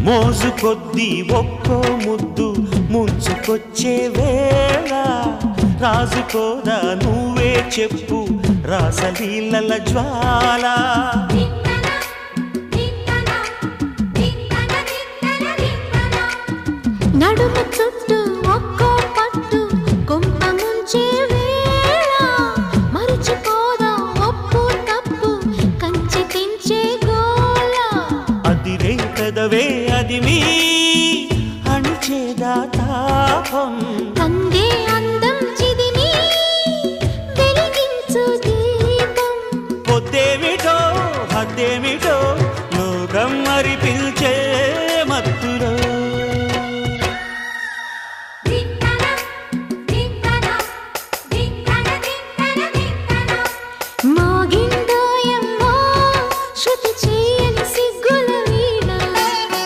మోజు కొద్దీ ఒక్కో ముద్దు ముంచుకొచ్చే వేళ రాజుకోదా నువ్వే చెప్పు రాసలీలల జ్వాల నడుము చుట్టూ ఒక్కో పట్టు కొంప ముంచే వేళ మరిచిపోదా ఒప్పు తప్పు కంచి తించే గోల అదిరే పెదవే అది మీ అణిచేదా తాపం కందే